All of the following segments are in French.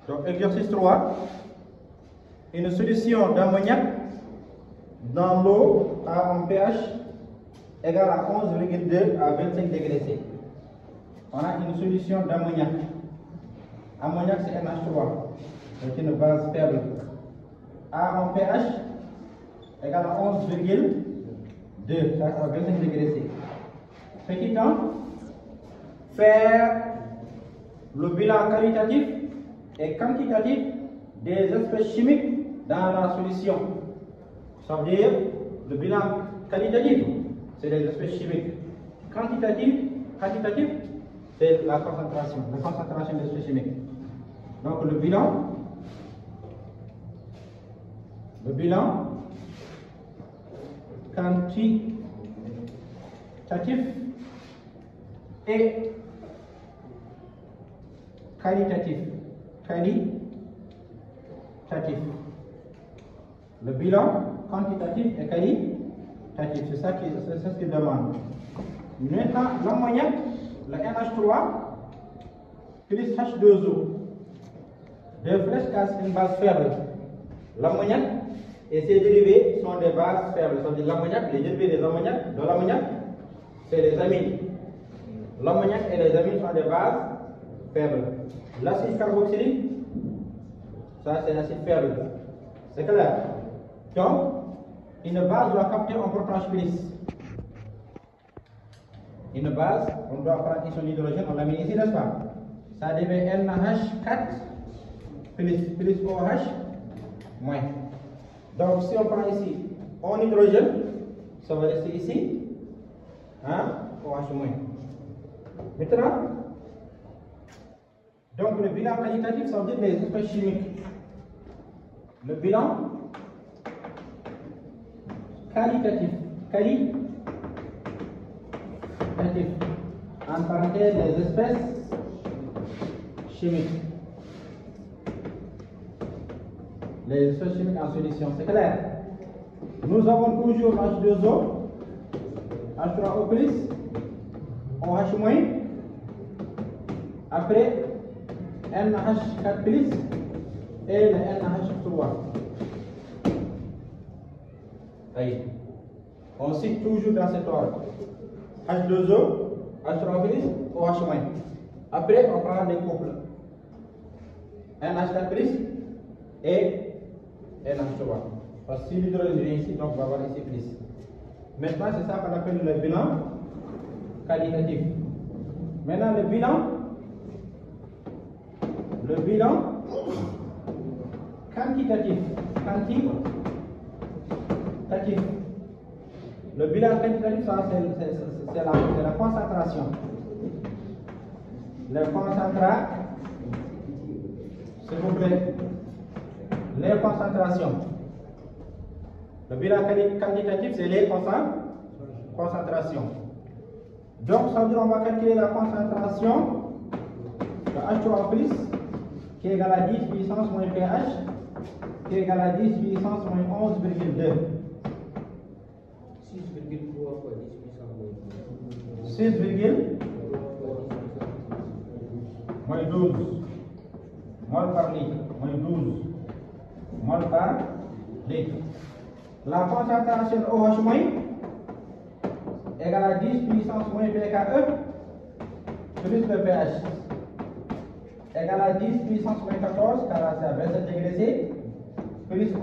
Donc, exercice 3. Une solution d'ammoniac dans l'eau à un pH égal à 11,2 à 25 degrés C. On a une solution d'ammoniac. Ammoniac, c'est NH3, c'est une base faible. À un pH égal à 11,2 à 25 degrés C. Petit 1, faire le bilan qualitatif et quantitatif des espèces chimiques dans la solution. Ça veut dire le bilan qualitatif, c'est les espèces chimiques. Quantitatif, c'est la concentration des espèces chimiques. Donc le bilan quantitatif et qualitatif. Le bilan quantitatif et qualitatif, c'est ça ce qu'il demande. Maintenant, l'ammoniac, le NH3 plus H2O. Deux flèches cassent une base faible. L'ammoniac et ses dérivés sont des bases faibles. Ça veut dire l'ammoniac, les dérivés de l'ammoniac, c'est les amines. L'ammoniac et les amines sont des bases faibles. L'acide carboxylique, ça c'est l'acide faible. C'est clair? Donc, une base doit capter un proton plus. Une base, on doit prendre son hydrogène, on l'a mis ici, n'est-ce pas? Ça devient NH4 plus OH moins. Donc, si on prend ici un hydrogène, ça va rester ici, OH moins. Maintenant, donc le bilan qualitatif, ça veut dire les espèces chimiques. Le bilan qualitatif, en parenthèse, les espèces chimiques. Les espèces chimiques en solution, c'est clair? Nous avons toujours H2O, H3O+, OH-, après NH4+, et le NH3. On cite toujours dans cet ordre. H2O, H3+, OH-. Après, on prend des couples. NH4+, et NH3. Parce que si l'hydrogène est ici, donc on va avoir ici plus. Maintenant, c'est ça qu'on appelle le bilan qualitatif. Maintenant, le bilan quantitatif. Le bilan quantitatif, ça c'est la concentration. S'il vous plaît, les concentrations. Le bilan quantitatif, c'est les concentrations. Donc, ça veut dire qu'on va calculer la concentration de H3+, qui est égale à 10 puissance moins pH, qui est égale à 10 puissance moins 11,2. 6,3 fois 10 puissance moins 6, moins 12. Mol par litre, moins 12. Mol par litre. La concentration OH- égale à 10 puissance moins pKe plus le pH égale à 10 puissance moins 14, car c'est à 27 degrés C, plus 11,2.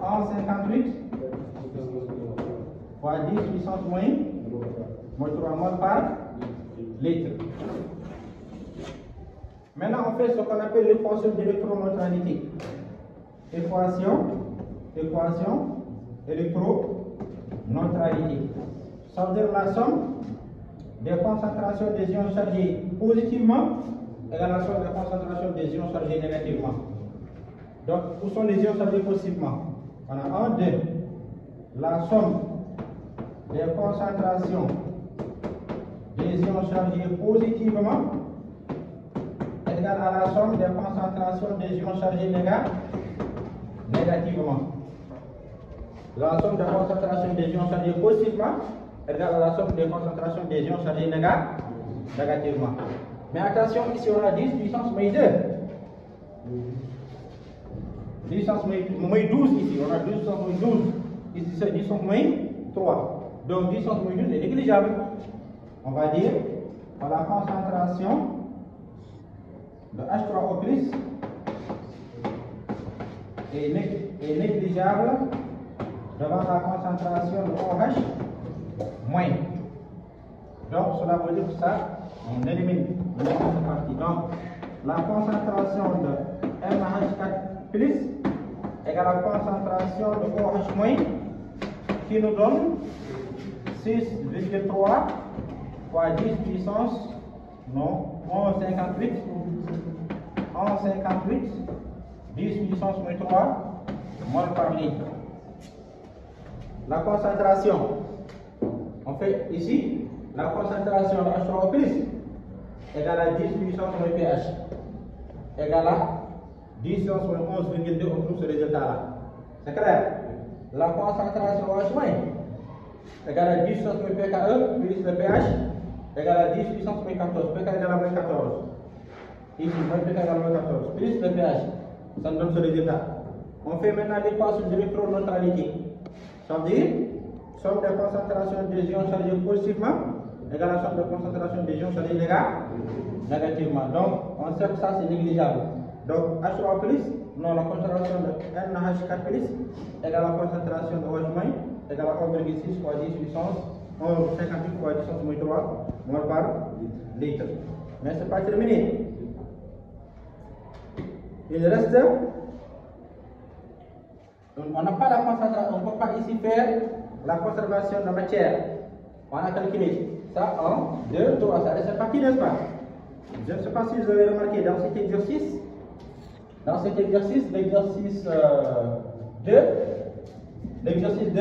11,58 fois 10 puissance moins 3 mol par litre. Maintenant, on fait ce qu'on appelle l'équation d'électroneutralité. Équation électroneutralité. Ça veut dire la somme des concentrations des ions chargés positivement égale à la somme des concentrations des ions chargés négativement. Donc, où sont les ions chargés positivement? On a 1, 2. La somme des concentrations des ions chargés positivement égale à la somme des concentrations des ions chargés négativement. La somme des concentrations des ions chargés positivement égale à la somme des concentrations des ions chargés négativement. Mais attention, ici on a 10 puissance moins 2. 10 puissance moins 12 ici, on a 10 puissance moins 12. Ici c'est 10 puissance moins 3. Donc 10 puissance moins 12 est négligeable. On va dire que la concentration de H3O+ est négligeable devant la concentration de OH-. Donc cela veut dire que ça, on élimine cette partie. Donc la concentration de NH4+ égale à la concentration de OH- qui nous donne 6,3 fois 10 puissance 11,58 10 puissance moins 3 mol par litre. La concentration, on fait ici la concentration de H3O+ égale à 10 puissance moins pH égale à 10 puissance moins 11,2. On trouve ce résultat là. C'est clair? La concentration OH- égale à 10 puissance moins pKe plus le pH égale à 10 puissance moins 14. pK égale à moins 14. Ici, moins pK égale à moins 14 plus le pH. Ça nous donne ce résultat. On fait maintenant l'équation de l'électroneutralité. Ça veut dire somme de concentration des ions chargés positivement égale à la somme de concentration des ions chargés négativement. Donc, on sait que ça c'est négligeable. Donc, H3O+, non, la concentration de NH4+ égale à la concentration de OH- égale à 1,6 fois 10 puissance 11,58 fois 10 puissance moins 3 mol par litre. Mais ce n'est pas terminé. Il reste, on n'a pas la concentration, on ne peut pas ici faire la conservation de matière. On a calculé ça en 2, 3, ça reste parti, n'est-ce pas? Je ne sais pas si vous avez remarqué dans cet exercice, l'exercice 2,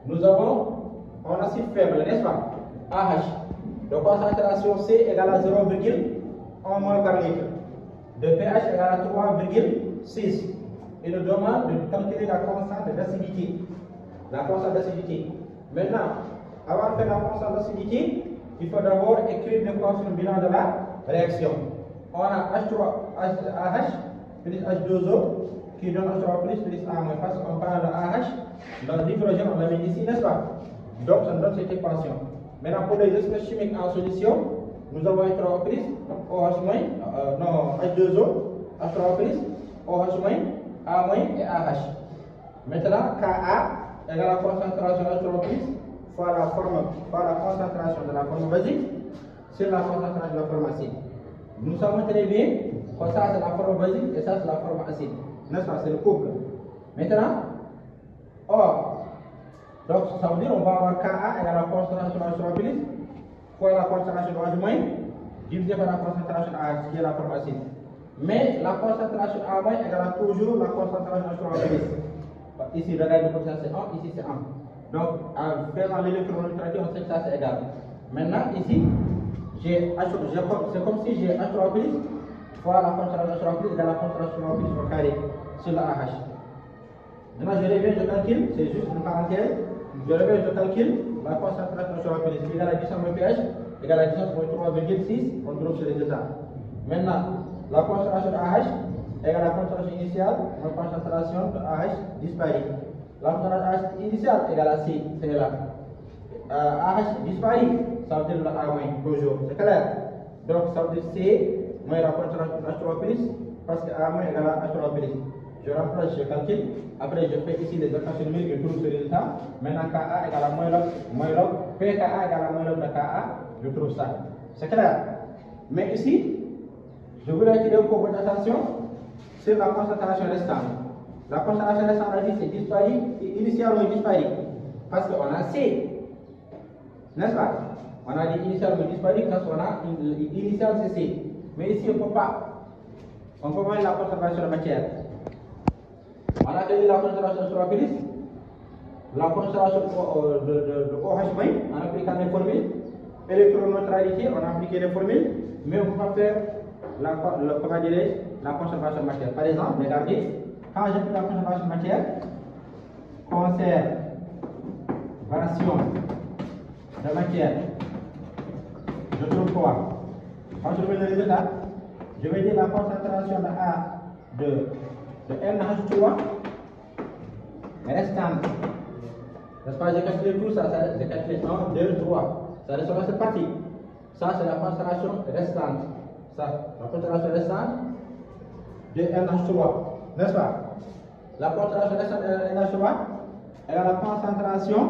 nous avons un acide faible, n'est-ce pas? AH. De concentration C égale à 0,1 mol par litre. De pH égale à 3,6. Et nous demande de calculer la constante d'acidité. Maintenant, avant de faire la constante d'acidité, il faut d'abord écrire l'équation du bilan de la réaction. On a H3AH plus H2O qui donne H3O plus A-. Parce qu'on parle de AH, dans l'hydrogène, on l'a mis ici, n'est-ce pas? Donc, ça nous donne cette équation. Maintenant, pour les espèces chimiques en solution, nous avons H3O plus H2O, H3O plus OH-, A- et AH. Maintenant, Ka égale la concentration de H3O plus fois la concentration de la forme basique sur la concentration de la forme acide. Nous savons très bien que ça c'est la forme basique et ça c'est la forme acide. N'est-ce pas? C'est le couple. Maintenant, donc ça veut dire on va avoir Ka égale la concentration de H3O plus fois la concentration de OH- divisé par la concentration AH qui est la forme acide. Mais la concentration A- égale toujours la concentration H3O+. Ici, regardez, ça c'est 1, ici c'est 1. Donc, en faisant l'électroneutralité, on sait que ça c'est égal. Maintenant, ici, c'est comme si j'ai H3O+ fois la concentration H3O+ égale la concentration H3O+ au carré sur la AH. Maintenant, je reviens, je calcule, c'est juste une parenthèse. Je reviens, je calcule la concentration H3O+ égale à 10 moins pH égale à 10 moins 3,6. On trouve ce résultat. Maintenant, la concentration AH égale la concentration initiale, la concentration de AH disparue. La concentration AH initiale égale à C, c'est là. AH disparue, ça veut dire le A-, toujours. C'est clair? Donc, ça veut dire C moins la concentration H3O+, parce que A- égale à H3O+. Je remplace, je calcule. Après, je fais ici les équations numériques et je trouve ce résultat. Maintenant, Ka égale à moins log, PKA égale à moins log de Ka, je trouve ça. C'est clair? Mais ici, je voulais attirer un peu votre attention sur la concentration restante. La concentration restante, on a dit, c'est disparu, initialement disparu. Parce qu'on a C. N'est-ce pas? On a dit initialement disparu parce qu'on a initial c'est C. Mais ici, on ne peut pas. On peut voir la conservation de matière. On a dit la concentration sur la police, la concentration de OH-, en appliquant les formules. Électroneutralité, on a appliqué les formules. Mais on ne peut pas faire la conservation de matière. Par exemple, regardez, quand j'applique la conservation de matière, conservation de matière. Je trouve quoi? Quand je trouve le résultat, je vais dire la concentration de A de NH3 restante. N'est-ce pas? J'ai calculé tout ça, j'ai calculé 1, 2, 3. Ça restera cette partie. Ça, c'est la concentration restante. Ça, la concentration restante de NH3. N'est-ce pas? La concentration restante de NH3 est la concentration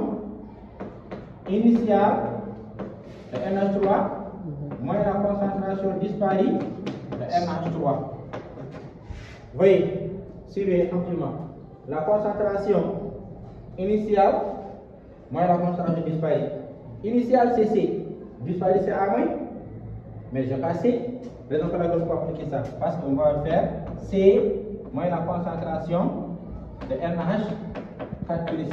initiale de NH3 moins la concentration disparue de NH3. Vous voyez, suivez tranquillement. La concentration initiale moins la concentration disparue. Initiale c'est C, disparue c'est A moins, mais je passe C. Raison pour laquelle je peux appliquer ça, parce qu'on va faire C moins la concentration de NH4 plus.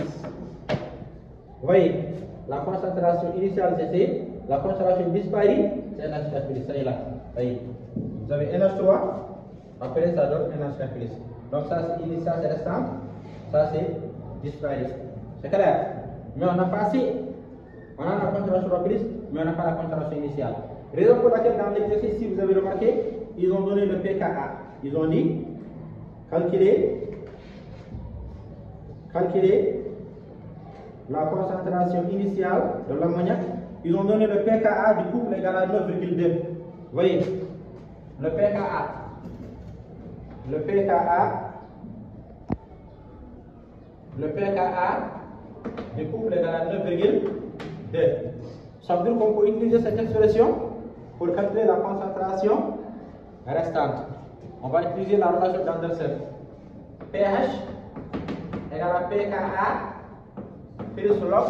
Vous voyez, la concentration initiale c'est C, la concentration disparue c'est NH4 plus. Ça est là. Voyez. Vous avez NH3, après ça donne NH4 plus. Donc ça c'est initial, c'est restant, ça c'est disparu. C'est clair? Mais on a passé, on a la concentration plus, mais on n'a pas la concentration initiale. Raison pour laquelle dans l'exercice, si vous avez remarqué, ils ont donné le pKa. Ils ont dit calculer la concentration initiale de l'ammoniac. Ils ont donné le pKa du couple égal à 9,2. Vous voyez, le pKa du couple égal à 9,2. Ça veut dire qu'on peut utiliser cette expression pour calculer la concentration restante. On va utiliser la relation d'Anderson. pH égale à pKa plus log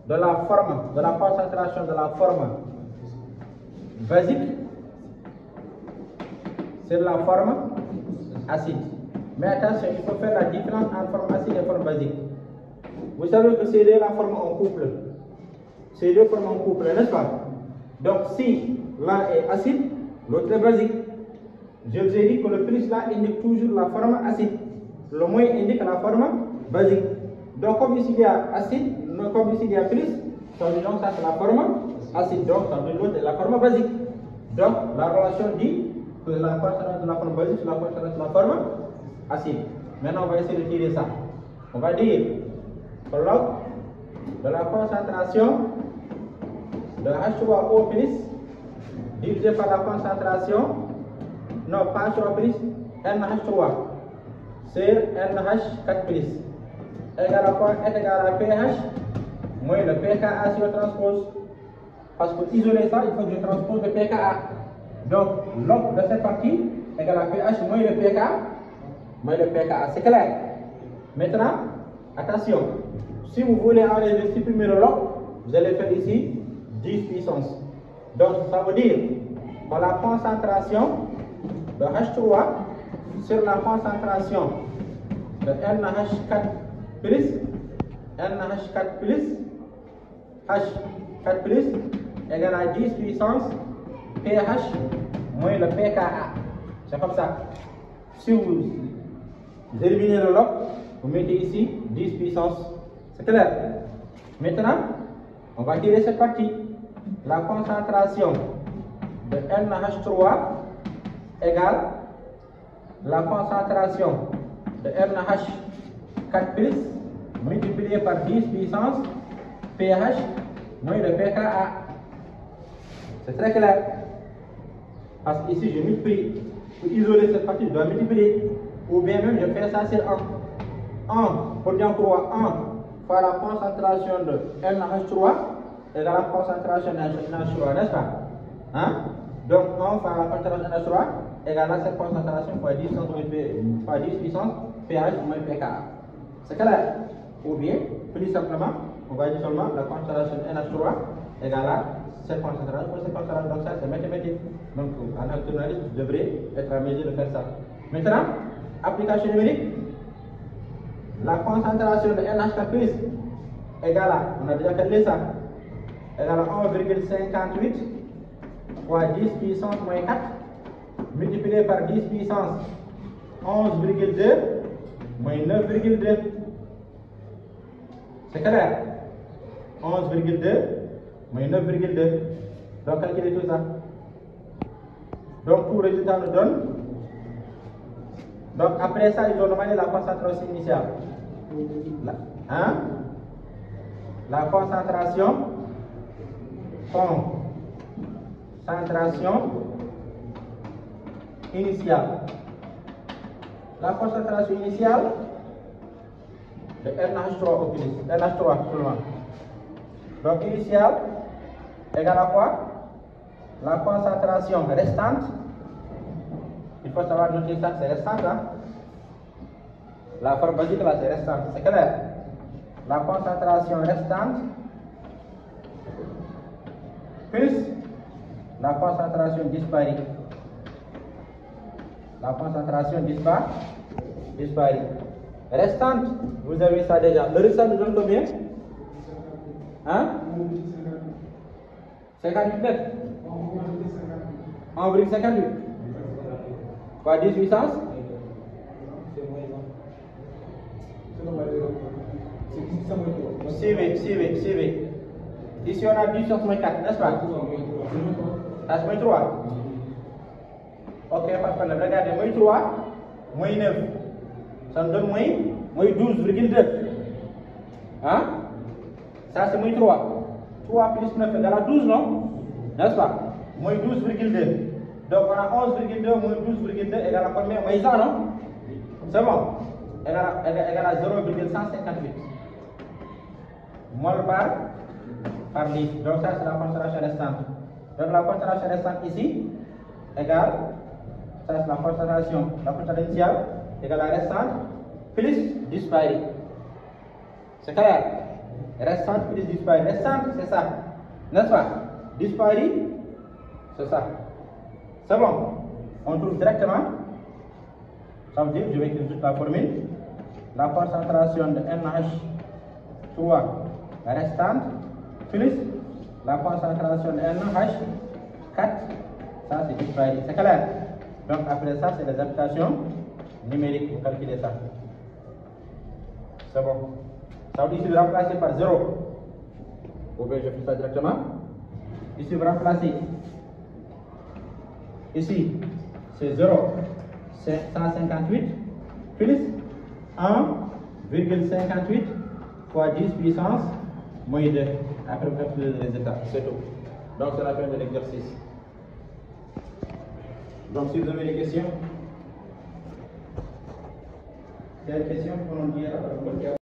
de la forme, de la concentration de la forme basique sur la forme acide. Mais attention, il faut faire la différence entre forme acide et forme basique. Vous savez que ces deux la forment en couple. Ces deux forment en couple, n'est-ce pas? Donc si l'un est acide, l'autre est basique. Je vous ai dit que le plus là indique toujours la forme acide. Le moins indique la forme basique. Donc comme ici il y a acide, comme ici il y a plus, ça veut dire donc ça c'est la forme acide. Donc ça veut dire l'autre est la forme basique. Donc la relation dit que la concentration de la forme basique c'est la concentration de la forme acide. Maintenant on va essayer de tirer ça. On va dire que log de la concentration de H3O plus divisé par la concentration, non pas H3 plus, NH3 sur NH4 plus égale à quoi? Est égal à pH moins le pKa si je transpose. Parce que isoler ça, il faut que je transpose le pKa. Donc log de cette partie égale à pH moins le pKa. C'est clair? Maintenant, attention, si vous voulez enlever, supprimer le log, vous allez faire ici 10 puissance. Donc ça veut dire que la concentration de H3 sur la concentration de NH4 plus H4 plus égale à 10 puissance pH moins le pKa. C'est comme ça. Si vous éliminez le log, vous mettez ici 10 puissance. C'est clair? Maintenant, on va tirer cette partie. La concentration de NH3 égale la concentration de NH4 plus multiplié par 10 puissance pH moins le pKa. C'est très clair. Parce qu'ici je multiplie. Pour isoler cette partie, je dois multiplier. Ou bien même je fais ça sur 1. 1 pour bien croire 1 fois la concentration de NH3 égale la concentration de NH3, n'est-ce pas? Hein? Donc 1 fois la concentration de NH3 égale à cette concentration fois 10 puissance pH moins pKa. C'est clair? Ou bien, plus simplement, on va dire seulement la concentration de NH3 égale à cette concentration. Pour cette concentration, donc ça c'est mathématique. Donc en naturaliste, vous devrez être à mesure de faire ça. Maintenant, application numérique. La concentration de NH4 plus égale à, on a déjà calculé ça, égale à 1,58 fois 10 puissance moins 4 multiplié par 10 puissance 11,2 moins 9,2. C'est clair? 11,2 moins 9,2. Donc calculez tout ça. Donc tout résultat nous donne. Donc après ça, ils ont demandé la concentration initiale. La concentration initiale. La concentration initiale de NH3 au plus, NH3 seulement. Donc initiale égale à quoi? La concentration restante. Il faut savoir noter ça, c'est restante. Hein? La forme basique là, c'est restante. C'est clair? La concentration restante plus la concentration disparue. La concentration disparue. Restante, vous avez ça déjà. Le résultat nous donne combien? Hein? 58 mètres. 1,58. Quoi, 10 puissance? CV. Ici on a 10 sur moins 4, n'est-ce pas? Ça c'est moins 3. Ok, pas de problème. Regardez, moins 3, moins 9. Ça nous donne moins 12,2. Hein? Ça c'est moins 3. 3 plus 9 égale à 12, non? N'est-ce pas? Moins 12,2. Donc on a 11,2 moins 12,2 égale à combien? Moins 100, non? C'est bon? Égale à 0,158. Mol par 10. Donc ça c'est la concentration restante. Donc la concentration restante ici égale, ça c'est la concentration initiale égale à restante plus disparue. C'est clair? Restante plus disparue. Restante c'est ça, n'est-ce pas? Disparue c'est ça. C'est bon? On trouve directement. Ça veut dire, je vais écrire toute la formule. La concentration de NH3 restante plus la concentration de NH4, ça c'est disparu. C'est clair? Donc après ça, c'est les applications numériques pour calculer ça. C'est bon. Ça veut dire ici vous remplacez par 0. Ou bien je fais ça directement. Ici vous remplacez. Ici c'est 0. C'est 158 plus 1,58 fois 10 puissance moins 2. Après vous calculez le résultat. C'est tout. Donc c'est la fin de l'exercice. Donc si vous avez des questions, il y a des questions pour nous dire.